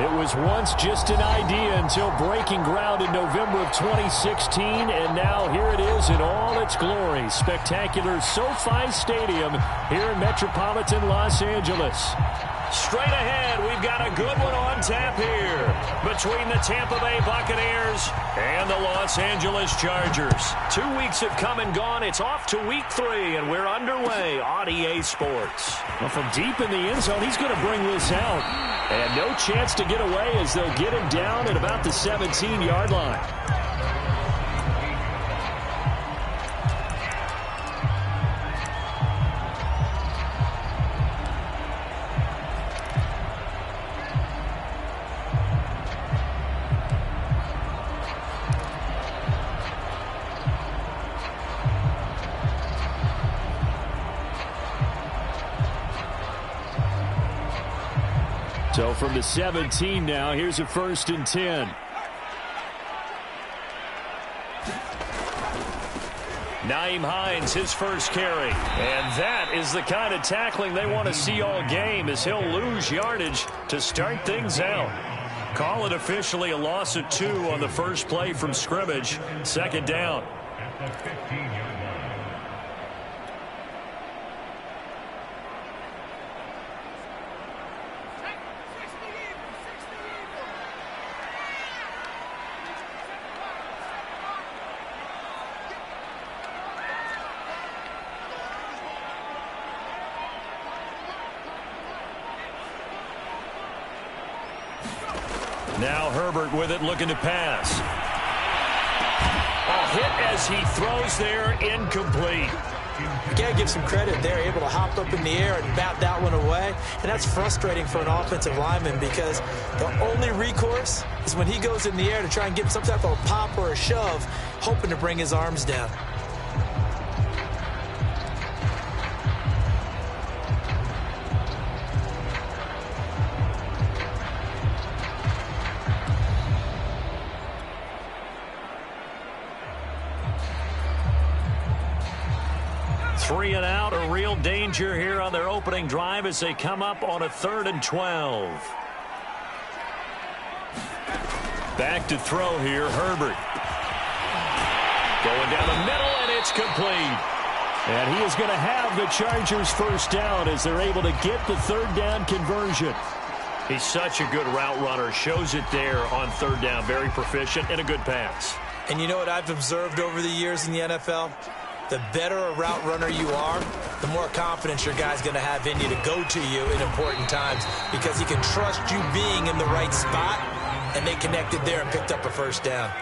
It was once just an idea until breaking ground in November of 2016, and now here it is in all its glory. Spectacular SoFi Stadium here in metropolitan Los Angeles. Straight ahead, we've got a good one on tap here between the Tampa Bay Buccaneers and the Los Angeles Chargers. 2 weeks have come and gone. It's off to week 3, and we're underway on EA Sports. Well, from deep in the end zone, he's going to bring this out. And no chance to get away as they'll get him down at about the 17-yard line. So from the 17 now, here's a 1st and 10. Nyheim Hines, his first carry. And that is the kind of tackling they want to see all game, as he'll lose yardage to start things out. Call it officially a loss of 2 on the first play from scrimmage. 2nd down. Now Herbert with it, looking to pass. A hit as he throws there, incomplete. You got to give some credit. They're able to hop up in the air and bat that one away. And that's frustrating for an offensive lineman because the only recourse is when he goes in the air to try and get some type of a pop or a shove, hoping to bring his arms down. Three and out, a real danger here on their opening drive as they come up on a 3rd and 12. Back to throw here, Herbert. Going down the middle, and it's complete. And he is going to have the Chargers' first down as they're able to get the 3rd down conversion. He's such a good route runner. Shows it there on 3rd down. Very proficient and a good pass. And you know what I've observed over the years in the NFL? The better a route runner you are, the more confidence your guy's going to have in you to go to you in important times because he can trust you being in the right spot, and they connected there and picked up a 1st down.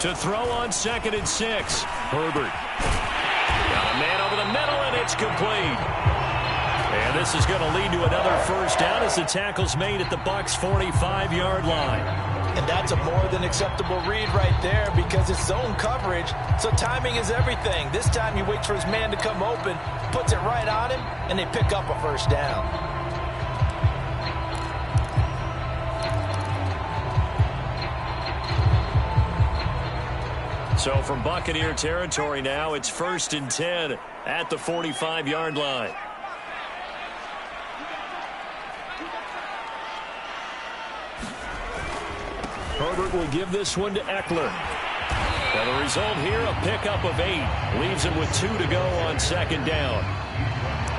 To throw on 2nd and 6. Herbert. Got a man over the middle, and it's complete. And this is going to lead to another 1st down as the tackle's made at the Bucs' 45-yard line. And that's a more than acceptable read right there because it's zone coverage, so timing is everything. This time he waits for his man to come open, puts it right on him, and they pick up a 1st down. So from Buccaneer territory now, it's 1st and 10 at the 45-yard line. Herbert will give this one to Eckler. Now the result here, a pickup of 8. Leaves him with 2 to go on 2nd down.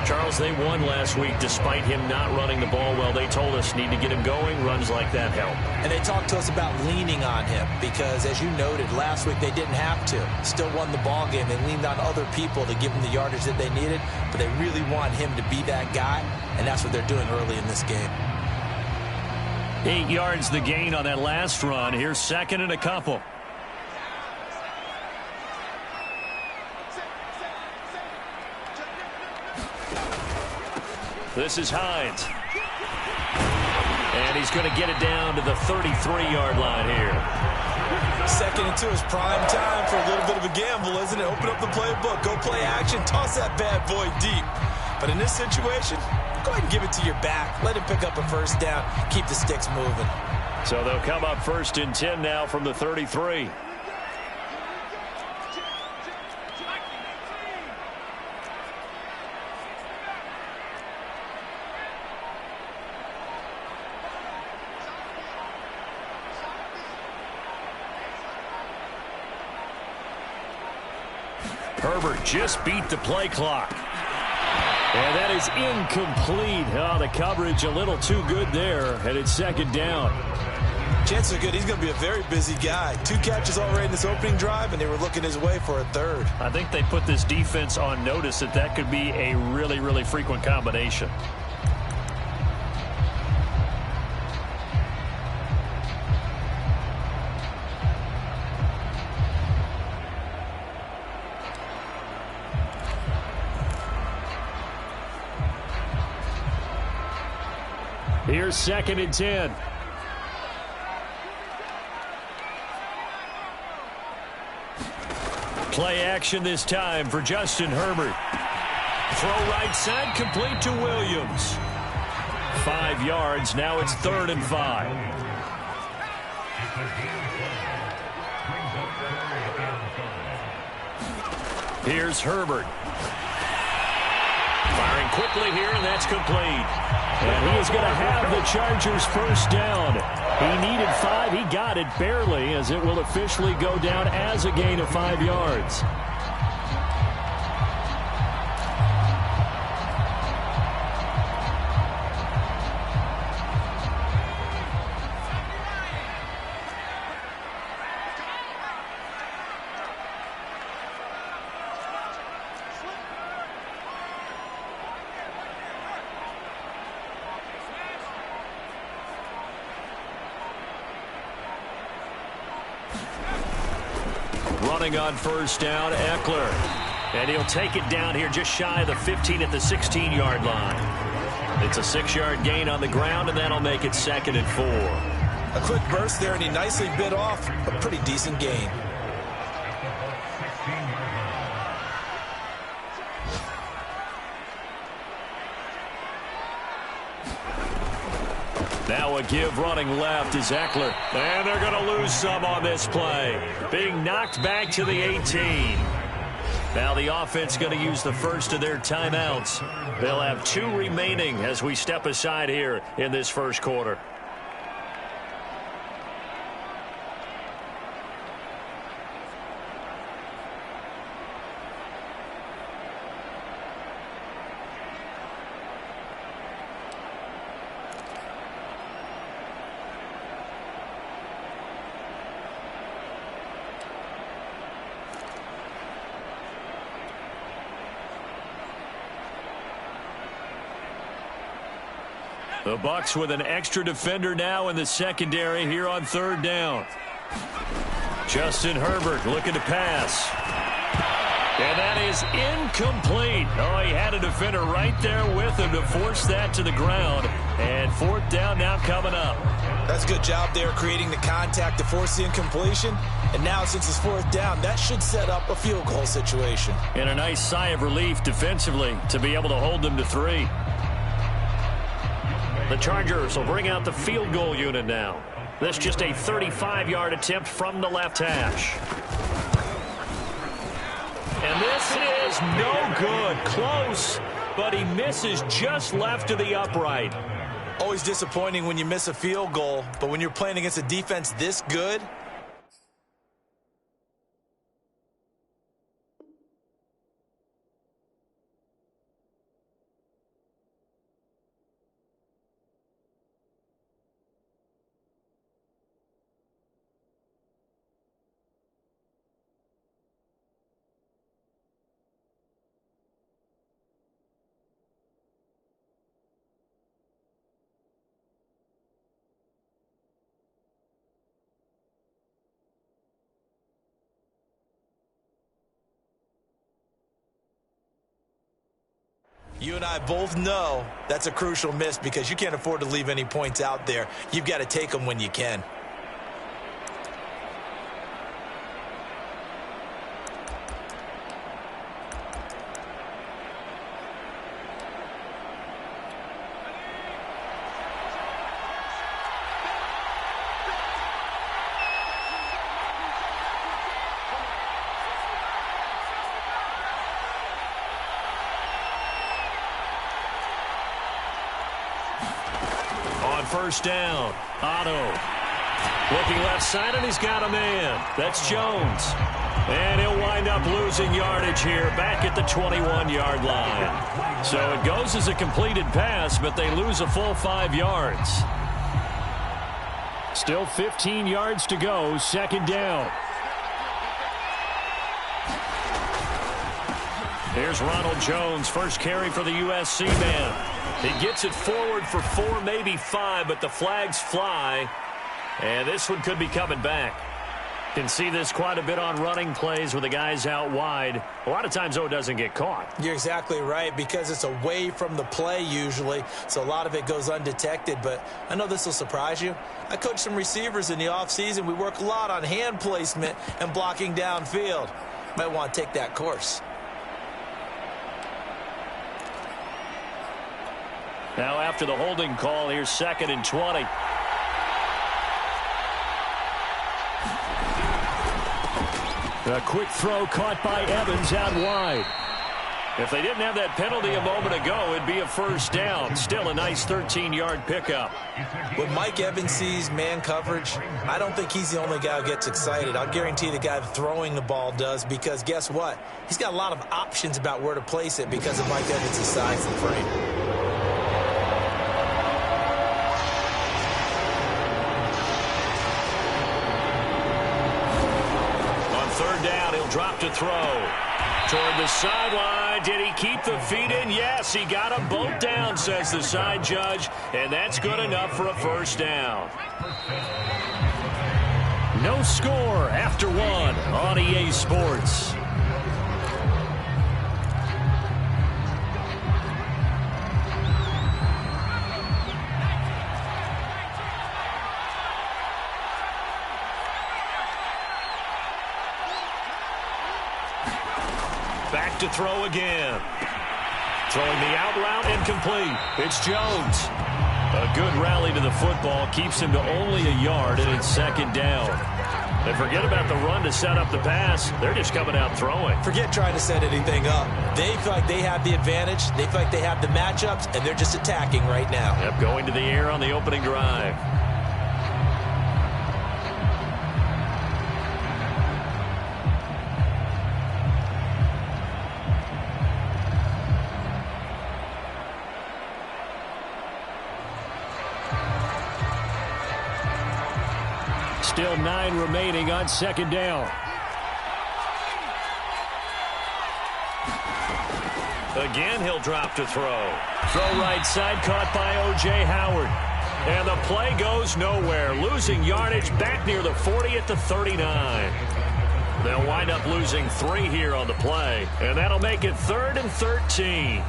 Charles, they won last week despite him not running the ball well. They told us need to get him going. Runs like that help. And they talked to us about leaning on him because, as you noted, last week they didn't have to. Still won the ball game. They leaned on other people to give them the yardage that they needed, but they really want him to be that guy, and that's what they're doing early in this game. 8 yards the gain on that last run. Here's 2nd and a couple. This is Hines. And he's going to get it down to the 33-yard line here. Second and 2 is prime time for a little bit of a gamble, isn't it? Open up the playbook, go play action, toss that bad boy deep. But in this situation, go ahead and give it to your back. Let him pick up a first down. Keep the sticks moving. So they'll come up 1st and 10 now from the 33. Herbert just beat the play clock. And that is incomplete. Oh, the coverage a little too good there, and it's 2nd down. Chances are good. He's going to be a very busy guy. 2 catches already in this opening drive, and they were looking his way for a 3rd. I think they put this defense on notice that could be a really, really frequent combination. Here's 2nd and 10. Play action this time for Justin Herbert. Throw right side, complete to Williams. 5 yards. Now it's 3rd and 5. Here's Herbert. Firing quickly here, and that's complete. And he is going to have the Chargers' first down. He needed 5. He got it barely, as it will officially go down as a gain of 5 yards. Running on first down, Eckler. And he'll take it down here just shy of the 15 at the 16-yard line. It's a 6-yard gain on the ground, and that'll make it 2nd and 4. A quick burst there, and he nicely bit off a pretty decent gain. Now a give running left is Eckler. And they're going to lose some on this play. Being knocked back to the 18. Now the offense going to use the first of their timeouts. They'll have 2 remaining as we step aside here in this first quarter. The Bucs with an extra defender now in the secondary here on 3rd down. Justin Herbert looking to pass. And that is incomplete. Oh, he had a defender right there with him to force that to the ground. And 4th down now coming up. That's a good job there creating the contact to force the incompletion. And now since it's 4th down, that should set up a field goal situation. And a nice sigh of relief defensively to be able to hold them to 3. The Chargers will bring out the field goal unit now. This just a 35-yard attempt from the left hash. And this is no good. Close, but he misses just left of the upright. Always disappointing when you miss a field goal, but when you're playing against a defense this good, you and I both know that's a crucial miss because you can't afford to leave any points out there. You've got to take them when you can. first down. Otto looking left side, and he's got a man. That's Jones. And he'll wind up losing yardage here back at the 21-yard line. So it goes as a completed pass, but they lose a full 5 yards. Still 15 yards to go, second down. Here's Ronald Jones, first carry for the USC man. He gets it forward for 4, maybe 5, but the flags fly. And this one could be coming back. Can see this quite a bit on running plays with the guys out wide. A lot of times, though, it doesn't get caught. You're exactly right, because it's away from the play usually, so a lot of it goes undetected. But I know this will surprise you. I coach some receivers in the offseason. We work a lot on hand placement and blocking downfield. Might want to take that course. Now after the holding call, here's 2nd and 20. A quick throw caught by Evans out wide. If they didn't have that penalty a moment ago, it'd be a first down. Still a nice 13-yard pickup. When Mike Evans sees man coverage, I don't think he's the only guy who gets excited. I'll guarantee the guy throwing the ball does, because guess what? He's got a lot of options about where to place it because of Mike Evans' size and frame. Drop to throw. Toward the sideline. Did he keep the feet in? Yes, he got them both down, says the side judge. And that's good enough for a first down. No score after 1 on EA Sports. Back to throw again. Throwing the out route and complete. It's Jones. A good rally to the football keeps him to only a yard, and it's second down. And forget about the run to set up the pass. They're just coming out throwing. Forget trying to set anything up. They feel like they have the advantage. They feel like they have the matchups, and they're just attacking right now. Yep, going to the air on the opening drive. Still 9 remaining on second down. Again, he'll drop to throw. Throw right side, caught by O.J. Howard. And the play goes nowhere. Losing yardage back near the 40 at the 39. They'll wind up losing 3 here on the play. And that'll make it 3rd and 13.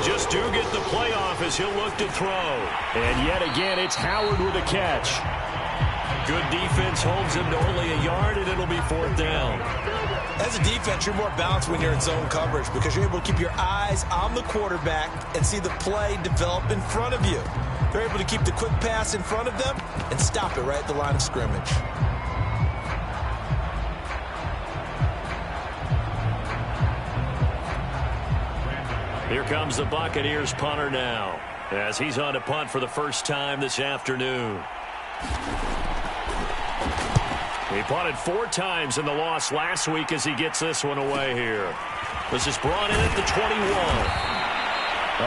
Just do get the playoff as he'll look to throw. And yet again, it's Howard with a catch. Good defense holds him to only a yard, and it'll be 4th down. As a defense, you're more balanced when you're in zone coverage because you're able to keep your eyes on the quarterback and see the play develop in front of you. They're able to keep the quick pass in front of them and stop it right at the line of scrimmage. Here comes the Buccaneers punter now, as he's on to punt for the first time this afternoon. He punted 4 times in the loss last week as he gets this one away here. This is brought in at the 21.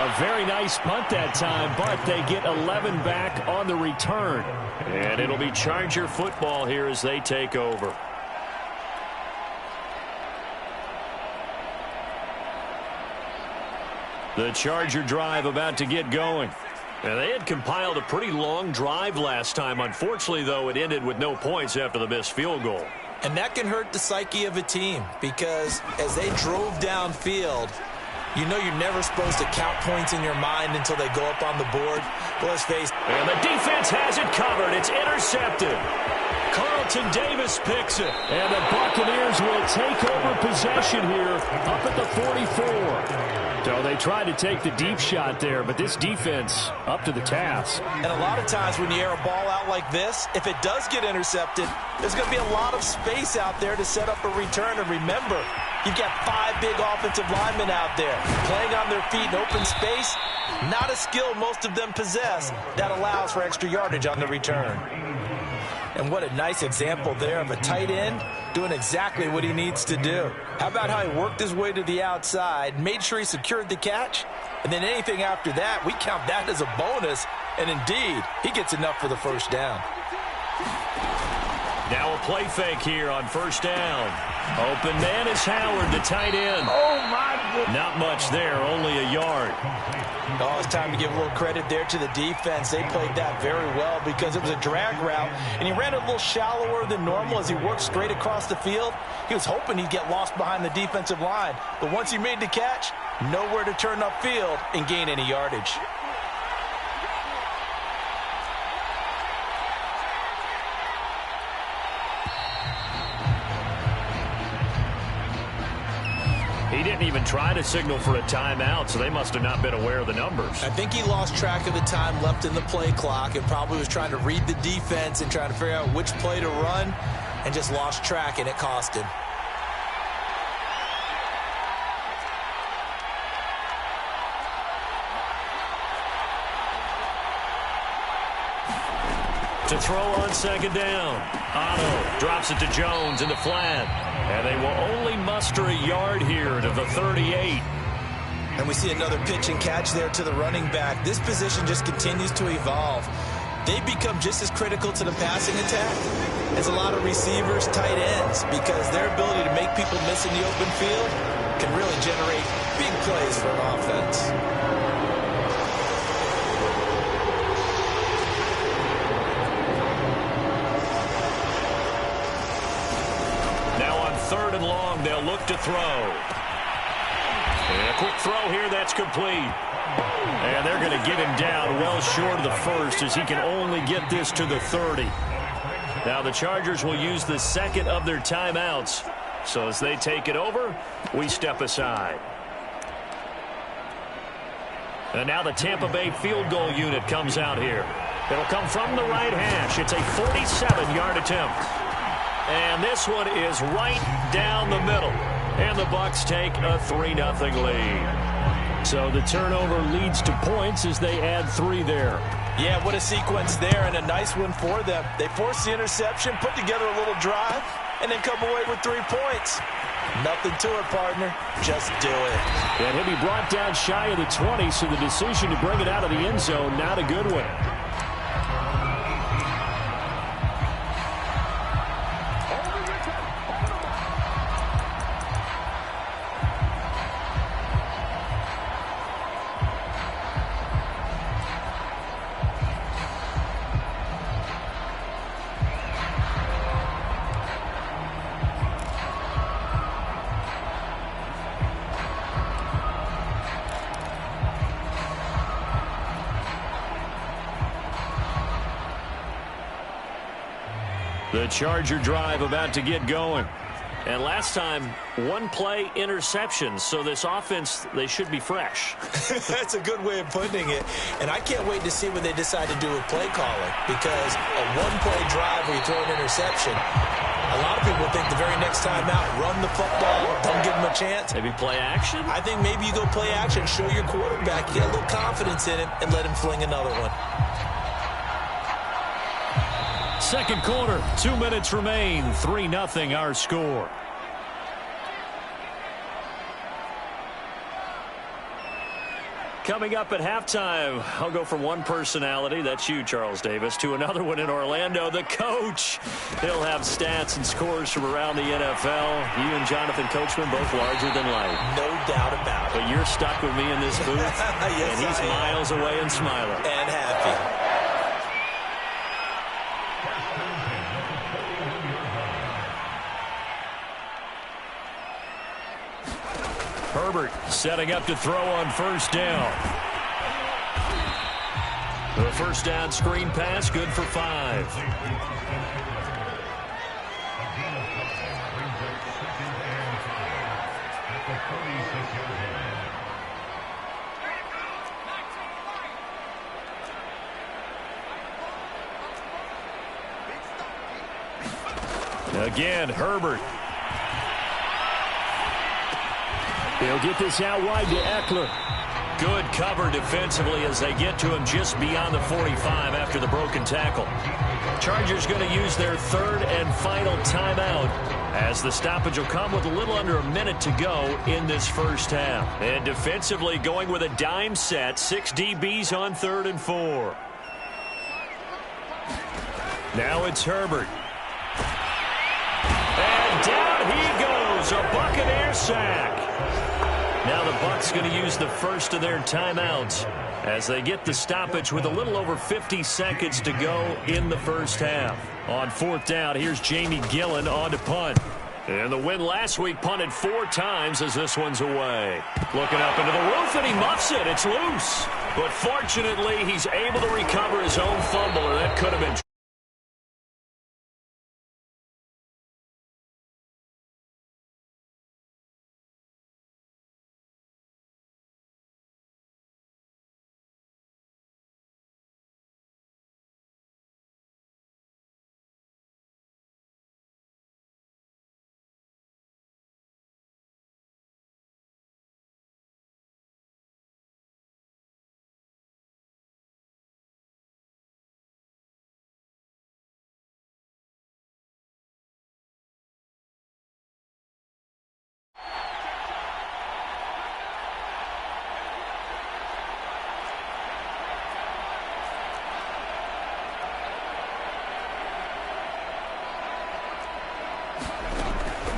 A very nice punt that time, but they get 11 back on the return. And it'll be Charger football here as they take over. The Charger drive about to get going. And they had compiled a pretty long drive last time. Unfortunately, though, it ended with no points after the missed field goal. And that can hurt the psyche of a team because as they drove downfield, you know you're never supposed to count points in your mind until they go up on the board. But let's face it. And the defense has it covered. It's intercepted. Carl Carlton Davis picks it. And the Buccaneers will take over possession here up at the 44. So they tried to take the deep shot there, but this defense up to the task. And a lot of times when you air a ball out like this, if it does get intercepted, there's going to be a lot of space out there to set up a return. And remember, you've got 5 big offensive linemen out there playing on their feet in open space. Not a skill most of them possess that allows for extra yardage on the return. And what a nice example there of a tight end doing exactly what he needs to do. How about how he worked his way to the outside, made sure he secured the catch, and then anything after that, we count that as a bonus. And indeed, he gets enough for the first down. Now a play fake here on first down. Open man is Howard, the tight end. Oh, my goodness. Not much there, only a yard. Oh, it's time to give a little credit there to the defense. They played that very well because it was a drag route, and he ran a little shallower than normal as he worked straight across the field. He was hoping he'd get lost behind the defensive line, but once he made the catch, nowhere to turn upfield and gain any yardage. He didn't even try to signal for a timeout, so they must have not been aware of the numbers. I think he lost track of the time left in the play clock and probably was trying to read the defense and trying to figure out which play to run and just lost track, and it cost him. To throw on second down. Otto drops it to Jones in the flat. And they will only muster a yard here to the 38. And we see another pitch and catch there to the running back. This position just continues to evolve. They become just as critical to the passing attack as a lot of receivers, tight ends, because their ability to make people miss in the open field can really generate big plays for an offense. Third and long, they'll look to throw. And a quick throw here, that's complete. And they're going to get him down well short of the first as he can only get this to the 30. Now the Chargers will use the second of their timeouts. So as they take it over, we step aside. And now the Tampa Bay field goal unit comes out here. It'll come from the right hash. It's a 47-yard attempt. And this one is right down the middle. And the Bucs take a 3-0 lead. So the turnover leads to points as they add 3 there. Yeah, what a sequence there, and a nice one for them. They force the interception, put together a little drive, and then come away with 3 points. Nothing to it, partner. Just do it. And he'll be brought down shy of the 20, so the decision to bring it out of the end zone, not a good one. The Charger drive about to get going. And last time, 1-play interception. So this offense, they should be fresh. That's a good way of putting it. And I can't wait to see what they decide to do with play calling. Because a 1-play drive where you throw an interception, a lot of people think the very next time out, run the football, don't give them a chance. Maybe play action? I think maybe you go play action, show your quarterback, you get a little confidence in him, and let him fling another one. Second quarter, 2 minutes remain. 3-0 our score. Coming up at halftime, I'll go from one personality, that's you, Charles Davis, to another one in Orlando, the coach. He'll have stats and scores from around the NFL. You and Jonathan Coachman both larger than life. No doubt about it. But you're stuck with me in this booth, yes, and he's miles away and smiling. And happy. Herbert setting up to throw on first down. The first down screen pass, good for 5. Again, Herbert. He'll get this out wide to Eckler. Good cover defensively as they get to him just beyond the 45 after the broken tackle. Chargers going to use their third and final timeout as the stoppage will come with a little under a minute to go in this first half. And defensively going with a dime set, 6 DBs on 3rd and 4. Now it's Herbert. And down he goes, a Buccaneer sack. Now the Bucs going to use the first of their timeouts as they get the stoppage with a little over 50 seconds to go in the first half. On 4th down, here's Jamie Gillen on to punt. And the win last week punted 4 times as this one's away. Looking up into the roof, and he muffs it. It's loose. But fortunately, he's able to recover his own fumble, or that could have been.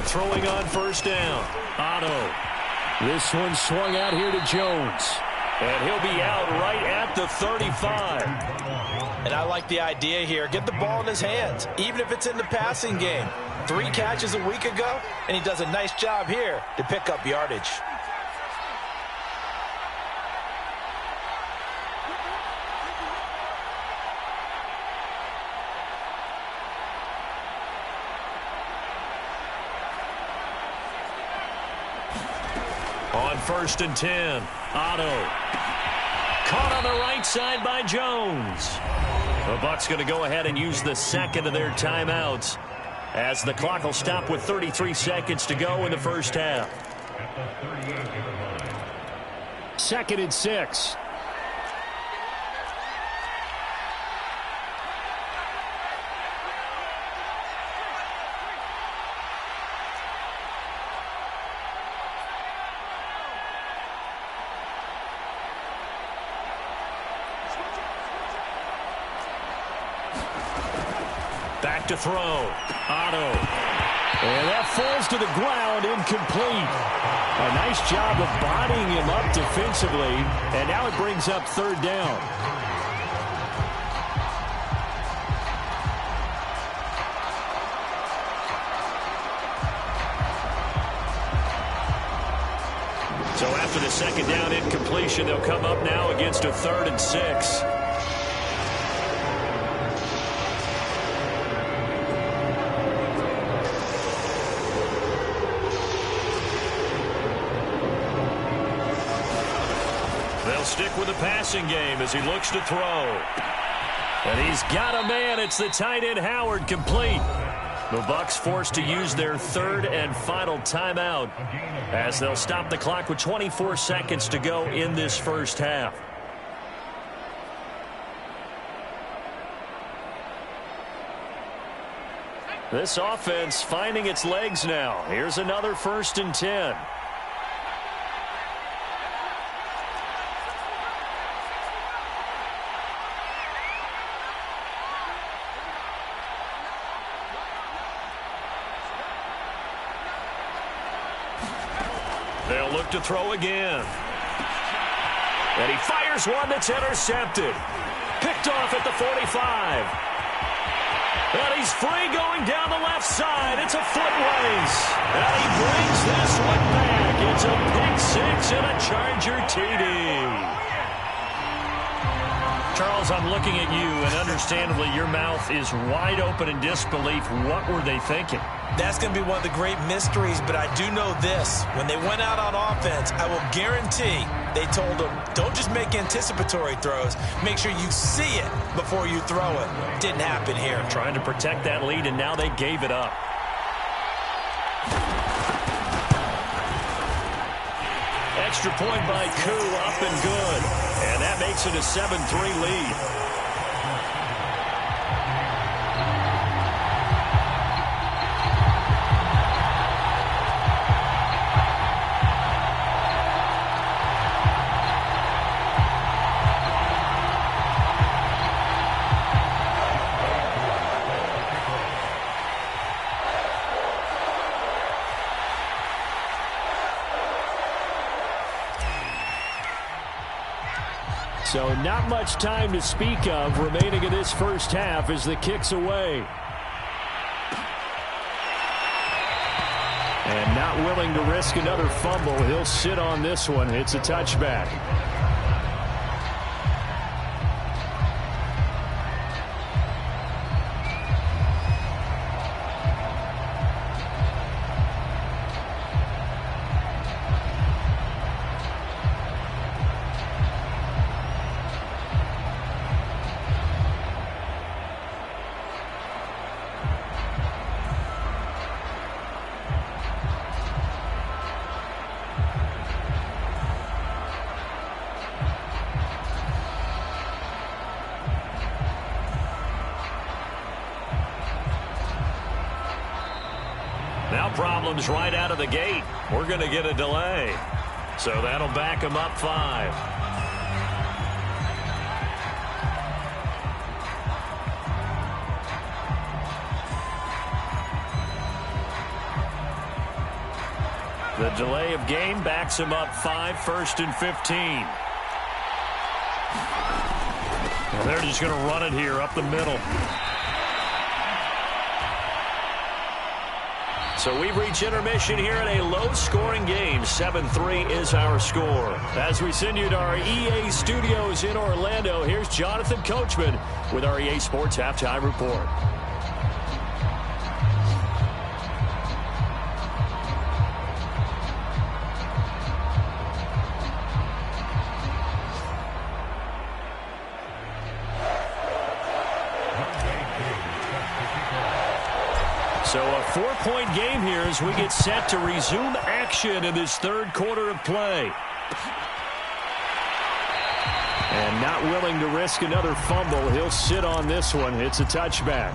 Throwing on 1st down. Otto. This one swung out here to Jones. And he'll be out right at the 35. And I like the idea here. Get the ball in his hands, even if it's in the passing game. 3 catches a week ago, and he does a nice job here to pick up yardage. On 1st and 10, Otto. Caught on the right side by Jones. The Bucs going to go ahead and use the second of their timeouts as the clock will stop with 33 seconds to go in the first half. 2nd and 6. Back to throw. Otto. And that falls to the ground, incomplete. A nice job of bodying him up defensively. And now it brings up 3rd down. So after the 2nd down incompletion, they'll come up now against a 3rd and 6. Stick with the passing game as he looks to throw. And he's got a man. It's the tight end Howard, complete. The Bucs forced to use their 3rd and final timeout as they'll stop the clock with 24 seconds to go in this first half. This offense finding its legs now. Here's another 1st and 10. They'll look to throw again. And he fires one that's intercepted. Picked off at the 45. And he's free going down the left side. It's a foot race. And he brings this one back. It's a pick 6 and a Charger TD. Charles, I'm looking at you, and understandably your mouth is wide open in disbelief. What were they thinking? That's going to be one of the great mysteries, but I do know this. When they went out on offense, I will guarantee they told them, don't just make anticipatory throws. Make sure you see it before you throw it. Didn't happen here. Trying to protect that lead, and now they gave it up. extra point by Koo, up and good. And that makes it a 7-3 lead. So not much time to speak of remaining in this first half as the kick's away. And not willing to risk another fumble. He'll sit on this one. It's a touchback. Now problems right out of the gate. We're going to get a delay. So that'll back him up 5. The delay of game backs him up 5, 1st and 15. Well, they're just going to run it here up the middle. So we've reached intermission here in a low-scoring game. 7-3 is our score. As we send you to our EA studios in Orlando, here's Jonathan Coachman with our EA Sports Halftime Report. So a 4-point game here as we get set to resume action in this third quarter of play. And not willing to risk another fumble. He'll sit on this one. It's a touchback.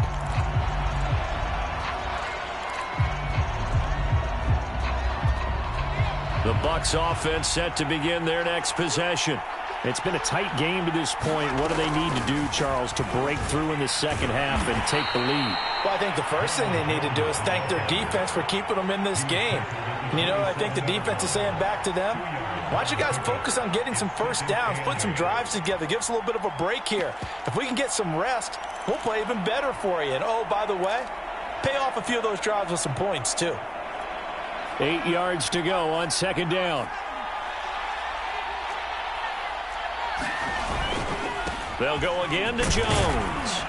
The Bucs offense set to begin their next possession. It's been a tight game to this point. What do they need to do, Charles, to break through in the second half and take the lead? Well, I think the first thing they need to do is thank their defense for keeping them in this game. And, you know, I think the defense is saying back to them, why don't you guys focus on getting some first downs, put some drives together, give us a little bit of a break here. If we can get some rest, we'll play even better for you. And, oh, by the way, pay off a few of those drives with some points, too. 8 yards to go on second down. They'll go again to Jones.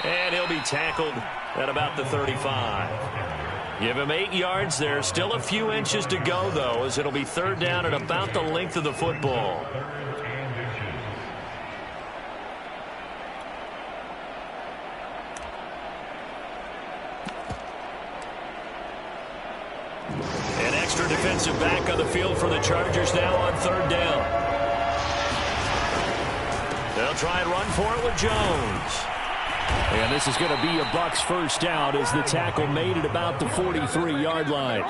And he'll be tackled at about the 35. Give him 8 yards there. Still a few inches to go, though, as it'll be third down at about the length of the football. An extra defensive back on the field for the Chargers now on third down. They'll try and run for it with Jones. And this is going to be a Bucs first down as the tackle made at about the 43-yard line.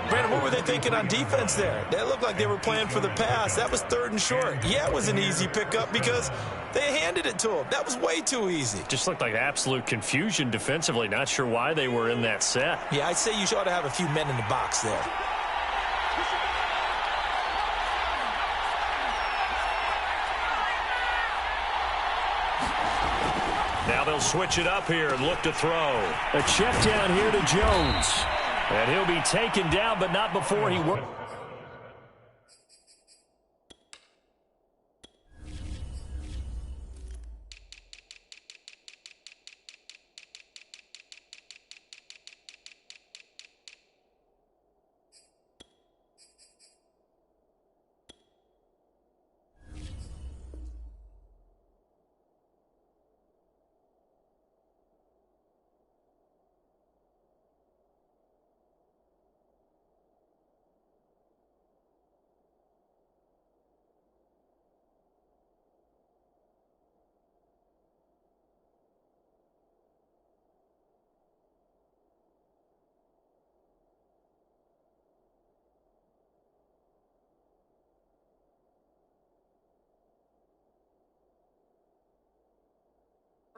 Brandon, what were they thinking on defense there? They looked like they were playing for the pass. That was 3rd and short. Yeah, it was an easy pickup because they handed it to him. That was way too easy. Just looked like absolute confusion defensively. Not sure why they were in that set. Yeah, I'd say you ought to have a few men in the box there. Now they'll switch it up here and look to throw. A check down here to Jones. And he'll be taken down, but not before he works.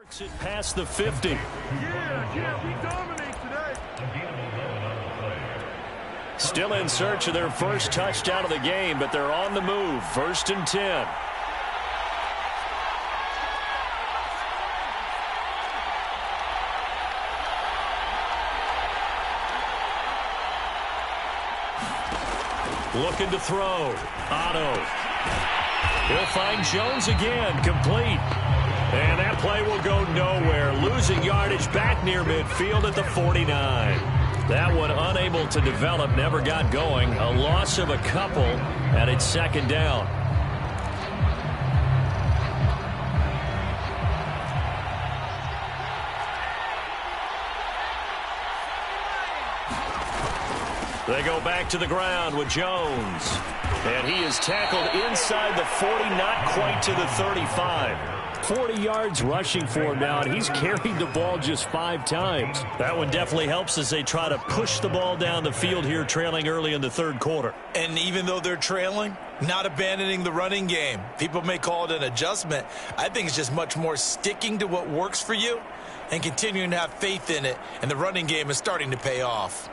It past the 50. Yeah, we dominate today. Still in search of their first touchdown of the game, but they're on the move. 1st and 10. Looking to throw. Otto. He'll find Jones again. Complete. And that play will go nowhere. Losing yardage back near midfield at the 49. That one unable to develop, never got going. A loss of a couple, and it's 2nd down. They go back to the ground with Jones. And he is tackled inside the 40, not quite to the 35. 40 yards rushing for him now, and he's carried the ball just 5 times. That one definitely helps as they try to push the ball down the field here, trailing early in the 3rd quarter. And even though they're trailing, not abandoning the running game. People may call it an adjustment. I think it's just much more sticking to what works for you and continuing to have faith in it, and the running game is starting to pay off.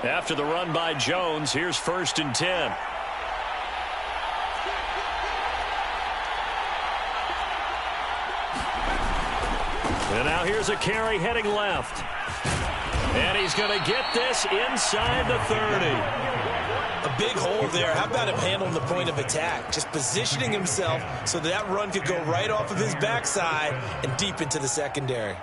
After the run by Jones, here's 1st and 10. And now here's a carry heading left. And he's going to get this inside the 30. A big hole there. How about him handling the point of attack? Just positioning himself so that run could go right off of his backside and deep into the secondary.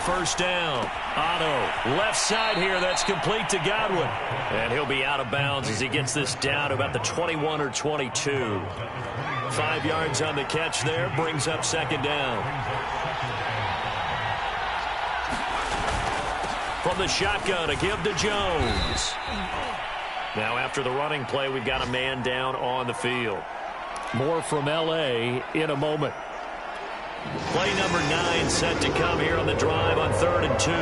First down. Otto, left side here. That's complete to Godwin. And he'll be out of bounds as he gets this down to about the 21 or 22. 5 yards on the catch there. Brings up 2nd down. From the shotgun, a give to Jones. Now after the running play, we've got a man down on the field. More from L.A. in a moment. Play number 9 set to come here on the drive on 3rd and 2.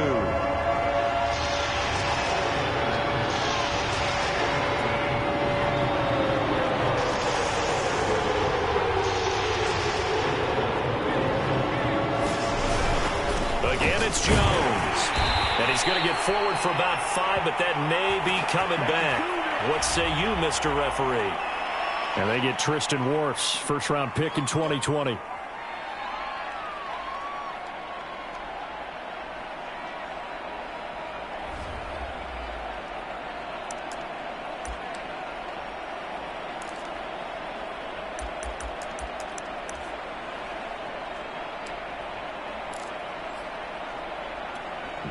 Again, it's Jones. And he's going to get forward for about 5, but that may be coming back. What say you, Mr. Referee? And they get Tristan Wirfs, first-round pick in 2020.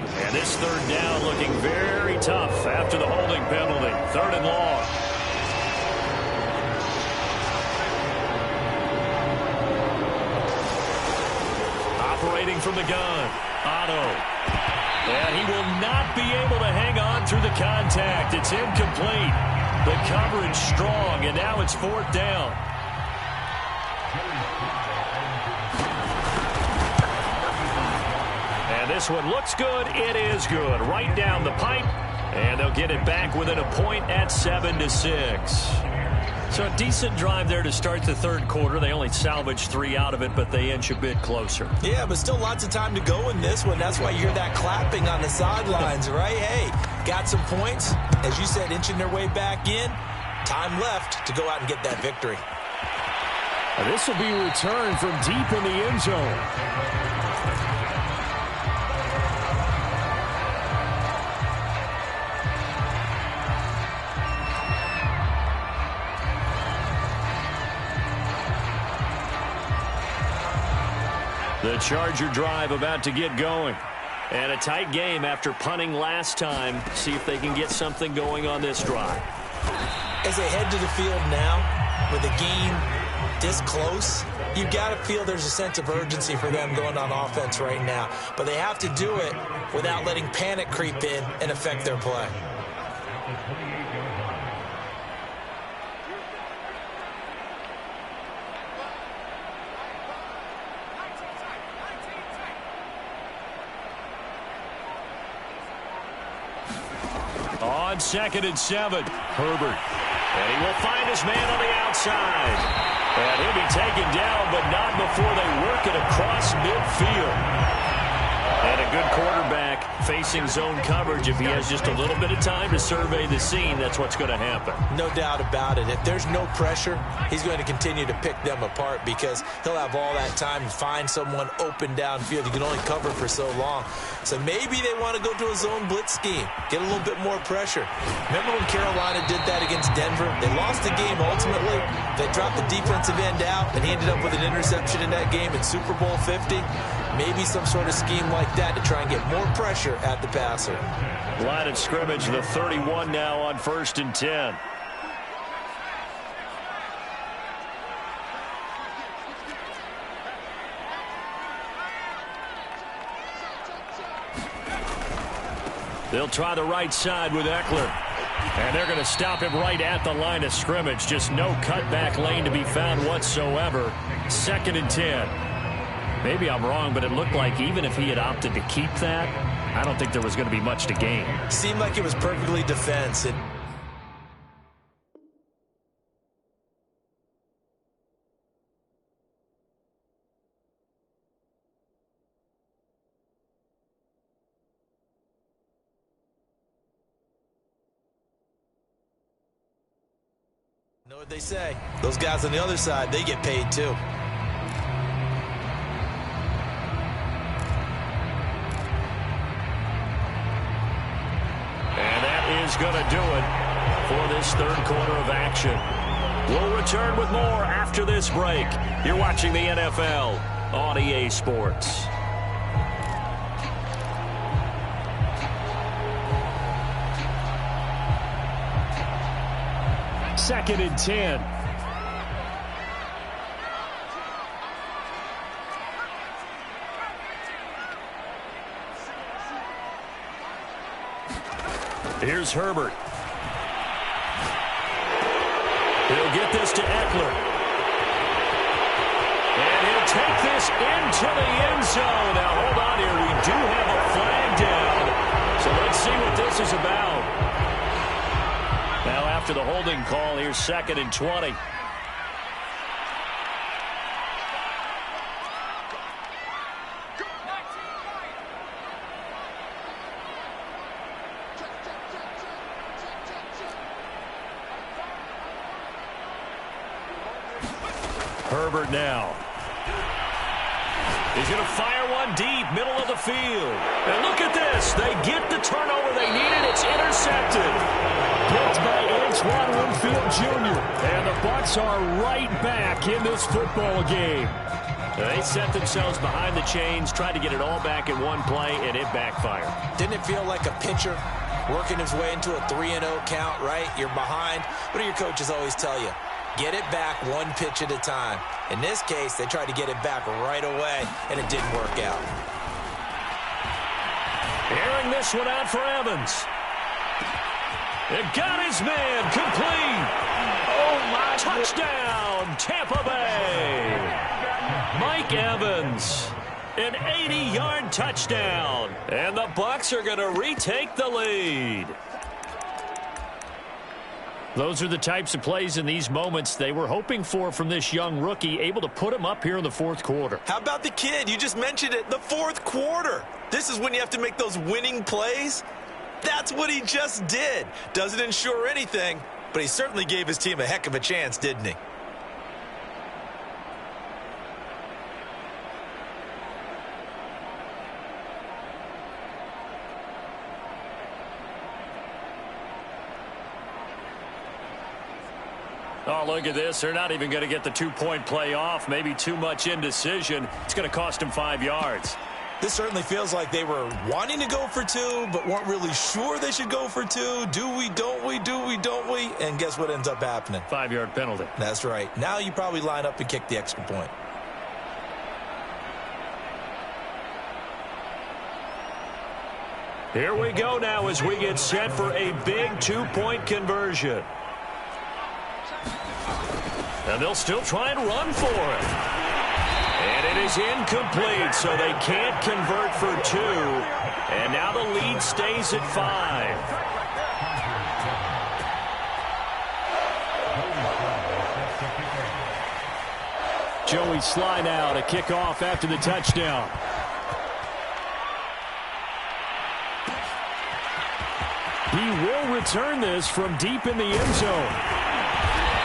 And this 3rd down looking very tough after the holding penalty. 3rd and long. Operating from the gun. Otto. And he will not be able to hang on through the contact. It's incomplete. The coverage strong, and now it's 4th down. This one looks good. It is good. Right down the pipe. And they'll get it back within a point at 7-6. So a decent drive there to start the 3rd quarter. They only salvaged 3 out of it, but they inch a bit closer. Yeah, but still lots of time to go in this one. That's why you hear that clapping on the sidelines, right? Hey, got some points. As you said, inching their way back in. Time left to go out and get that victory. This will be returned from deep in the end zone. The Charger drive about to get going. And a tight game after punting last time. See if they can get something going on this drive. As they head to the field now, with the game this close, you've got to feel there's a sense of urgency for them going on offense right now. But they have to do it without letting panic creep in and affect their play. On 2nd and 7, Herbert. And he will find his man on the outside. And he'll be taken down, but not before they work it across midfield. And a good quarterback facing zone coverage. If he has just a little bit of time to survey the scene, that's what's going to happen. No doubt about it. If there's no pressure, he's going to continue to pick them apart because he'll have all that time to find someone open downfield. You can only cover for so long. So maybe they want to go to a zone blitz scheme, get a little bit more pressure. Remember when Carolina did that against Denver? They lost the game ultimately. They dropped the defensive end out, and he ended up with an interception in that game in Super Bowl 50. Maybe some sort of scheme like that to try and get more pressure at the passer. Line of scrimmage, the 31 now on 1st and 10. They'll try the right side with Eckler. And they're going to stop him right at the line of scrimmage. Just no cutback lane to be found whatsoever. 2nd and 10. Maybe I'm wrong, but it looked like even if he had opted to keep that, I don't think there was going to be much to gain. Seemed like it was perfectly defensive. You know what they say? Those guys on the other side, they get paid too. Is going to do it for this 3rd quarter of action. We'll return with more after this break. You're watching the NFL on EA Sports. Second and 10. Here's Herbert. He'll get this to Eckler. And he'll take this into the end zone. Now, hold on here. We do have a flag down. So let's see what this is about. Now, after the holding call, here's 2nd and 20. Herbert now. He's going to fire one deep, middle of the field. And look at this. They get the turnover they needed. It's intercepted. Picked by Antoine Winfield Jr. And the Bucs are right back in this football game. They set themselves behind the chains, tried to get it all back in one play, and it backfired. Didn't it feel like a pitcher working his way into a 3-0 count, right? You're behind. What do your coaches always tell you? Get it back one pitch at a time. In this case, they tried to get it back right away, and it didn't work out. Airing this one out for Evans. It got his man complete. Oh, my. Touchdown, Tampa Bay. Mike Evans, an 80-yard touchdown. And the Bucs are going to retake the lead. Those are the types of plays in these moments they were hoping for from this young rookie, able to put him up here in the 4th quarter. How about the kid? You just mentioned it, the 4th quarter. This is when you have to make those winning plays. That's what he just did. Doesn't ensure anything, but he certainly gave his team a heck of a chance, didn't he? Oh, look at this. They're not even going to get the 2-point play off. Maybe too much indecision. It's going to cost him 5 yards. This certainly feels like they were wanting to go for two, but weren't really sure they should go for two. Do we, don't we, do we, don't we? And guess what ends up happening? 5-yard penalty. That's right. Now you probably line up and kick the extra point. Here we go now as we get set for a big 2-point conversion. And they'll still try and run for it. And it is incomplete, so they can't convert for two. And now the lead stays at 5. Joey Sly now to kick off after the touchdown. He will return this from deep in the end zone.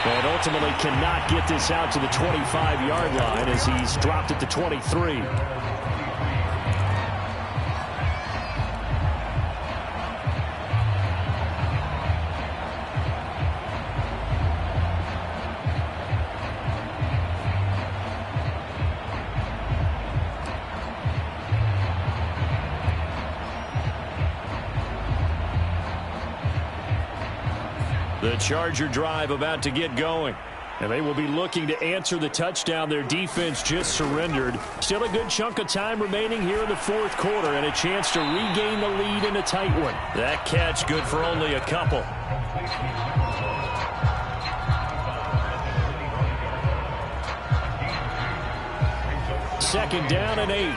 And ultimately cannot get this out to the 25-yard line as he's dropped at the 23. The Charger drive about to get going. And they will be looking to answer the touchdown their defense just surrendered. Still a good chunk of time remaining here in the fourth quarter and a chance to regain the lead in a tight one. That catch good for only a couple. Second down and 8.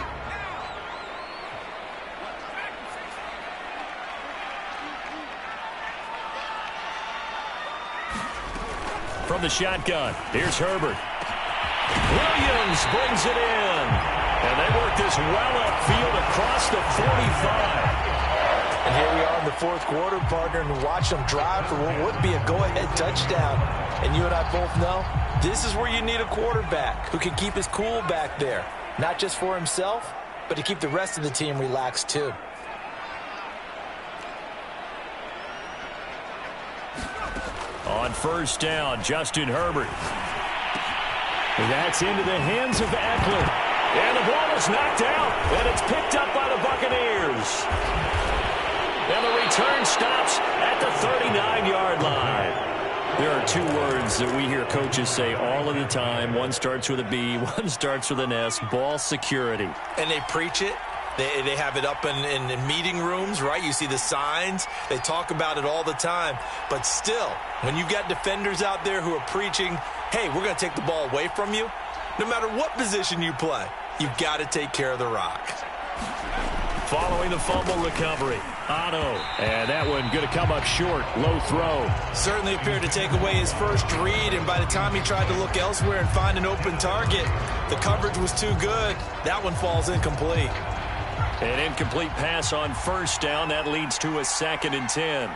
From the shotgun, here's Herbert. Williams brings it in. And they work this well upfield across the 45. And here we are in the fourth quarter, partner, and watch them drive for what would be a go-ahead touchdown. And you and I both know this is where you need a quarterback who can keep his cool back there. Not just for himself, but to keep the rest of the team relaxed too. On first down, Justin Herbert. That's into the hands of Eckler. And the ball is knocked out, and it's picked up by the Buccaneers. And the return stops at the 39-yard line. There are two words that we hear coaches say all of the time. One starts with a B, one starts with an S, ball security. And they preach it. They have it up in meeting rooms, right? You see the signs. They talk about it all the time. But still, when you've got defenders out there who are preaching, hey, we're going to take the ball away from you, no matter what position you play, you've got to take care of the rock. Following the fumble recovery, Otto. And that one going to come up short, low throw. Certainly appeared to take away his first read, and by the time he tried to look elsewhere and find an open target, the coverage was too good. That one falls incomplete. An incomplete pass on first down. That leads to a 2nd and 10.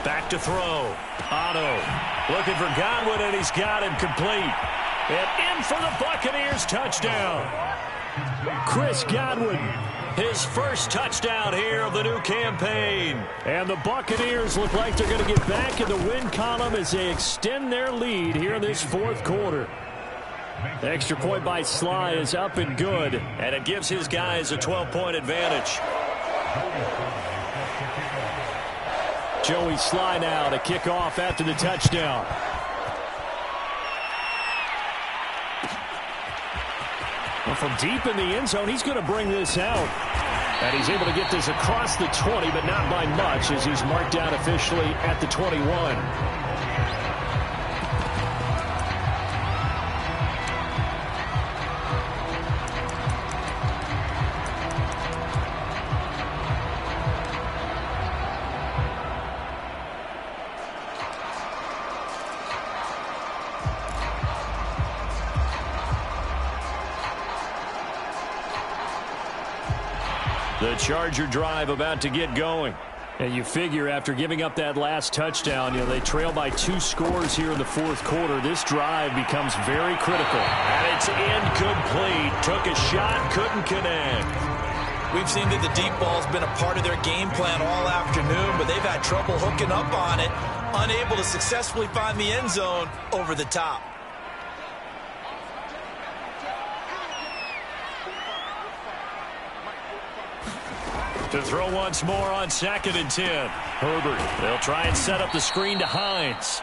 Back to throw. Otto looking for Godwin, and he's got him complete. And in for the Buccaneers touchdown. Chris Godwin, his first touchdown here of the new campaign. And the Buccaneers look like they're going to get back in the win column as they extend their lead here in this fourth quarter. The extra point by Sly is up and good, and it gives his guys a 12-point advantage. Joey Sly now to kick off after the touchdown. Well, from deep in the end zone, he's going to bring this out. And he's able to get this across the 20, but not by much, as he's marked down officially at the 21. The Charger drive about to get going. And you figure after giving up that last touchdown, they trail by 2 scores here in the fourth quarter. This drive becomes very critical. And it's incomplete. Took a shot, couldn't connect. We've seen that the deep ball's been a part of their game plan all afternoon, but they've had trouble hooking up on it, unable to successfully find the end zone over the top. To throw once more on 2nd and 10. Herbert, they'll try and set up the screen to Hines.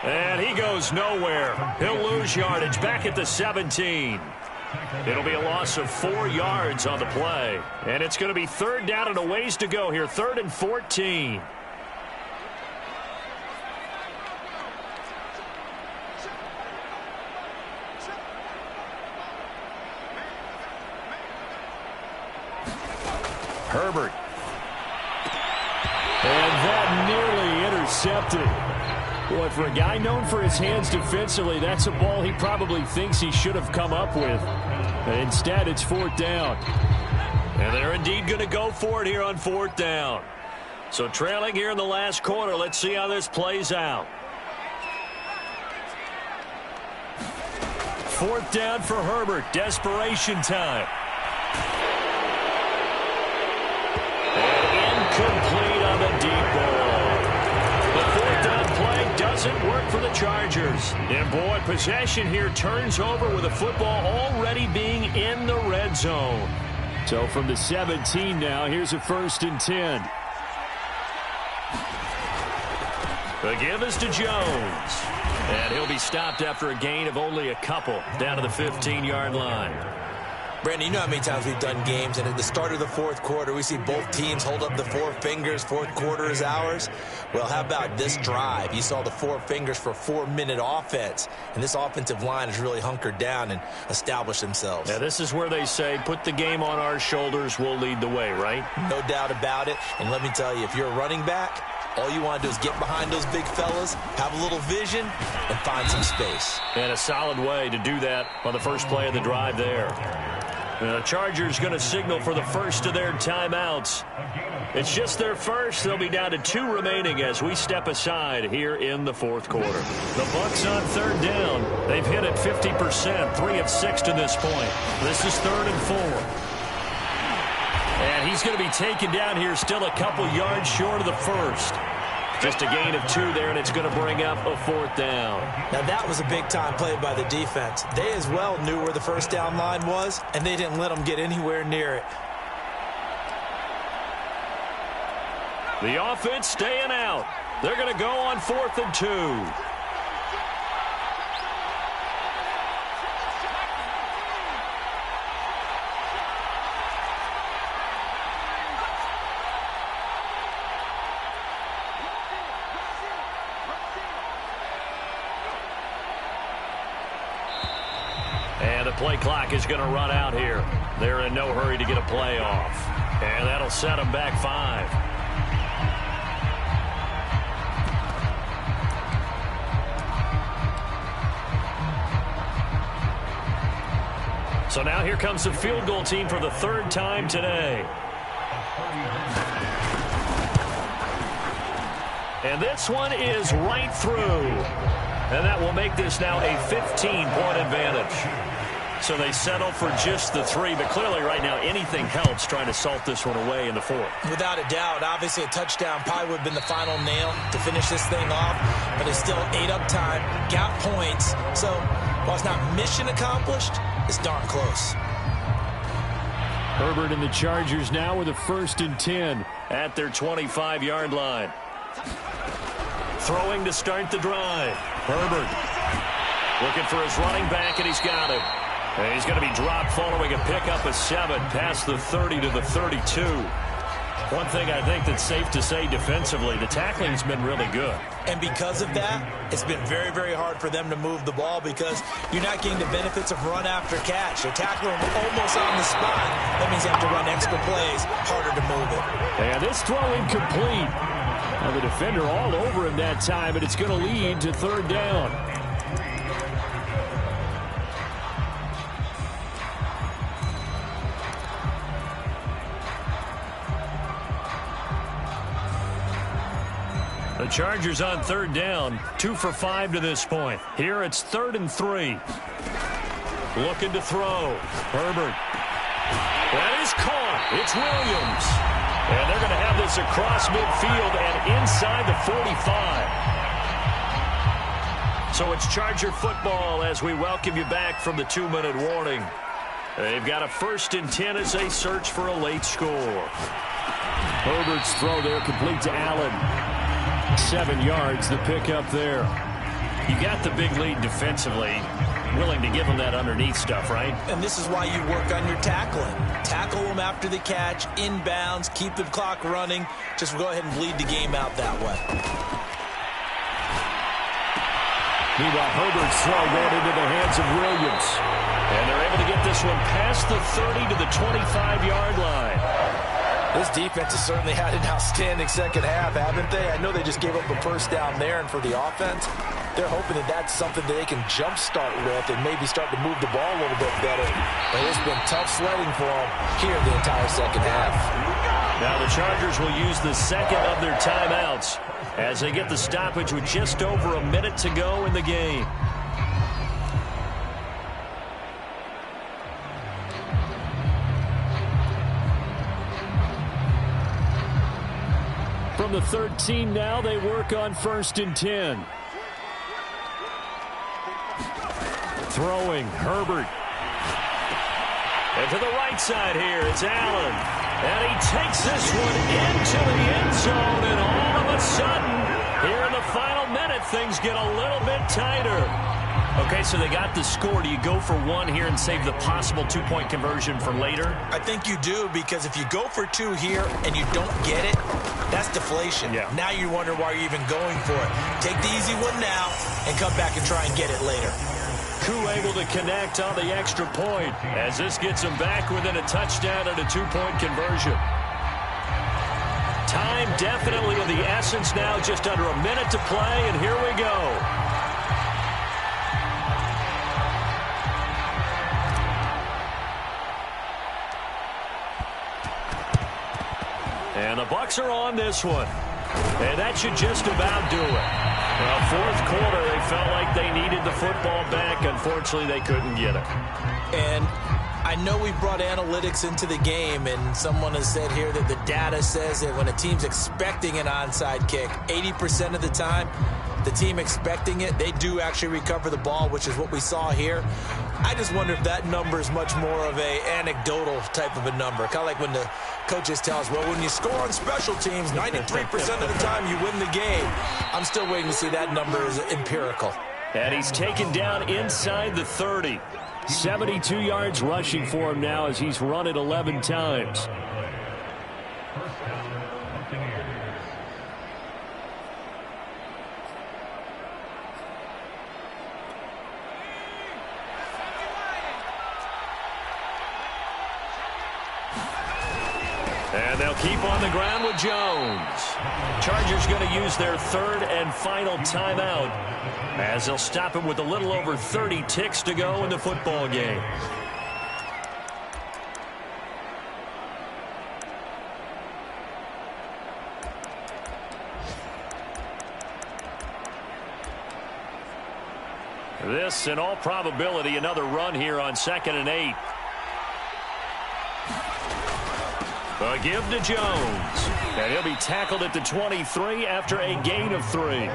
And he goes nowhere. He'll lose yardage back at the 17. It'll be a loss of 4 yards on the play. And it's going to be 3rd down and a ways to go here. 3rd and 14. Herbert. And that nearly intercepted. Boy, for a guy known for his hands defensively, that's a ball he probably thinks he should have come up with. And instead, it's 4th down. And they're indeed going to go for it here on 4th down. So trailing here in the last quarter, let's see how this plays out. 4th down for Herbert. Desperation time. And incomplete on the deep ball. The 4th down play doesn't work for the Chargers. And boy, possession here turns over with the football already being in the red zone. So from the 17 now, here's a 1st and 10. The give is to Jones. And he'll be stopped after a gain of only a couple down to the 15-yard line. Brandon, you know how many times we've done games, and at the start of the 4th quarter, we see both teams hold up the 4 fingers, 4th quarter is ours. Well, how about this drive? You saw the 4 fingers for 4-minute offense, and this offensive line has really hunkered down and established themselves. Yeah, this is where they say, put the game on our shoulders, we'll lead the way, right? No doubt about it, and let me tell you, if you're a running back, all you want to do is get behind those big fellas, have a little vision, and find some space. And a solid way to do that on the first play of the drive there. The Chargers going to signal for the first of their timeouts. It's just their first. They'll be down to 2 remaining as we step aside here in the 4th quarter. The Bucs on 3rd down. They've hit it 50%, 3 of 6 to this point. This is 3rd and 4. And he's going to be taken down here still a couple yards short of the first. Just a gain of 2 there, and it's going to bring up a 4th down. Now, that was a big-time play by the defense. They as well knew where the first down line was, and they didn't let them get anywhere near it. The offense staying out. They're going to go on 4th and 2. And the play clock is going to run out here. They're in no hurry to get a play off. And that'll set them back 5. So now here comes the field goal team for the 3rd time today. And this one is right through. And that will make this now a 15-point advantage. So they settle for just the 3, but clearly right now anything helps trying to salt this one away in the 4th. Without a doubt, obviously a touchdown probably would have been the final nail to finish this thing off, but it's still ate up time, got points. So while it's not mission accomplished, it's darn close. Herbert and the Chargers now with a 1st and 10 at their 25-yard line. Throwing to start the drive. Herbert looking for his running back, and he's got it. And he's going to be dropped following a pickup of 7 past the 30 to the 32. One thing I think that's safe to say defensively, the tackling's been really good. And because of that, it's been very, very hard for them to move the ball because you're not getting the benefits of run after catch. They're tackling almost on the spot. That means you have to run extra plays, harder to move it. And this throw incomplete. Now the defender all over him that time, and it's going to lead to 3rd down. The Chargers on 3rd down, 2 for 5 to this point. Here it's 3rd and 3. Looking to throw. Herbert That is caught. It's Williams. And they're going to have this across midfield and inside the 45. So it's Charger football as we welcome you back from the 2-minute warning. They've got a 1st and 10 as they search for a late score. Herbert's throw there complete to Allen. 7 yards, the pickup there. You got the big lead defensively. Willing to give them that underneath stuff, right? And this is why you work on your tackling. Tackle them after the catch, inbounds, keep the clock running. Just go ahead and bleed the game out that way. Meanwhile, Herbert's throw going into the hands of Williams. And they're able to get this one past the 30 to the 25-yard line. This defense has certainly had an outstanding second half, haven't they? I know they just gave up a first down there, and for the offense, they're hoping that that's something that they can jumpstart with and maybe start to move the ball a little bit better. But it's been tough sledding for them here the entire second half. Now the Chargers will use the second of their timeouts as they get the stoppage with just over a minute to go in the game. From the 13 now, they work on 1st and 10. Throwing, Herbert. And to the right side here, it's Allen. And he takes this one into the end zone, and all of a sudden, here in the final minute, things get a little bit tighter. Okay, so they got the score. Do you go for one here and save the possible 2-point conversion for later? I think you do, because if you go for 2 here and you don't get it, that's deflation. Yeah. Now you wonder why you're even going for it. Take the easy one now and come back and try and get it later. Koo able to connect on the extra point as this gets him back within a touchdown and a 2-point conversion. Time definitely of the essence now, just under a minute to play, and here we go. And the Bucs are on this one. And that should just about do it. Well, 4th quarter, they felt like they needed the football back. Unfortunately, they couldn't get it. And I know we brought analytics into the game, and someone has said here that the data says that when a team's expecting an onside kick, 80% of the time, the team expecting it, they do actually recover the ball, which is what we saw here. I just wonder if that number is much more of a anecdotal type of a number. Kind of like when the coaches tell us, well, when you score on special teams, 93% of the time you win the game. I'm still waiting to see that number is empirical. And he's taken down inside the 30. 72 yards rushing for him now as he's run it 11 times. And they'll keep on the ground with Jones. Chargers going to use their 3rd and final timeout as they'll stop him with a little over 30 ticks to go in the football game. This, in all probability, another run here on 2nd and 8. A give to Jones. And he'll be tackled at the 23 after a gain of 3.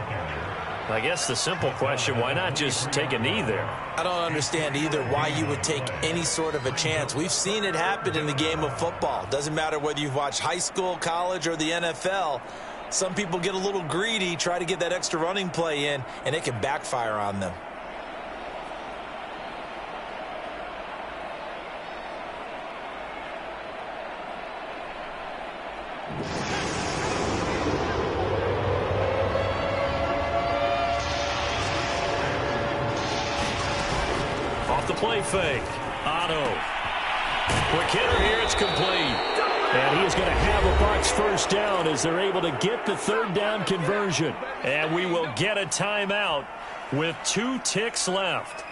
I guess the simple question, why not just take a knee there? I don't understand either why you would take any sort of a chance. We've seen it happen in the game of football. Doesn't matter whether you've watched high school, college, or the NFL. Some people get a little greedy, try to get that extra running play in, and it can backfire on them. Off the play fake. Otto. Quick hitter here. It's complete. And he is going to have a Bucs first down as they're able to get the 3rd down conversion. And we will get a timeout with 2 ticks left.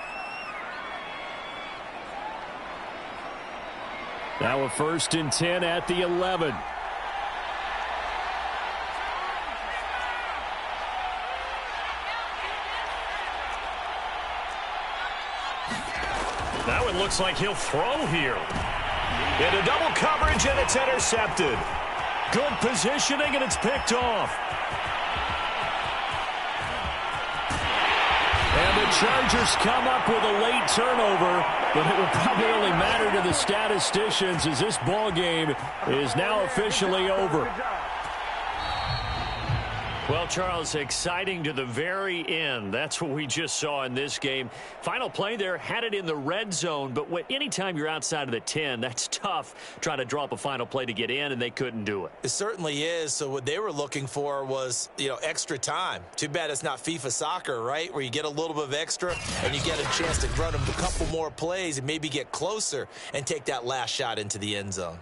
Now a 1st and 10 at the 11. Now it looks like he'll throw here. Into double coverage, and it's intercepted. Good positioning, and it's picked off. And the Chargers come up with a late turnover, but it will probably only matter to the statisticians as this ball game is now officially over. Well, Charles, exciting to the very end. That's what we just saw in this game. Final play there, had it in the red zone, but anytime you're outside of the 10, that's tough trying to draw up a final play to get in, and they couldn't do it. It certainly is. So what they were looking for was, extra time. Too bad it's not FIFA soccer, right, where you get a little bit of extra and you get a chance to run them a couple more plays and maybe get closer and take that last shot into the end zone.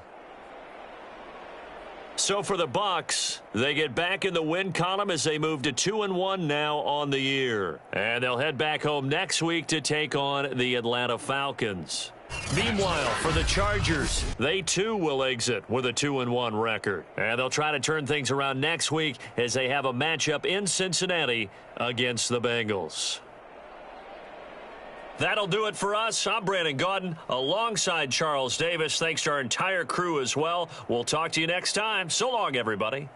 So for the Bucs, they get back in the win column as they move to 2-1 now on the year. And they'll head back home next week to take on the Atlanta Falcons. Meanwhile, for the Chargers, they too will exit with a 2-1 record. And they'll try to turn things around next week as they have a matchup in Cincinnati against the Bengals. That'll do it for us. I'm Brandon Gaudin alongside Charles Davis. Thanks to our entire crew as well. We'll talk to you next time. So long, everybody.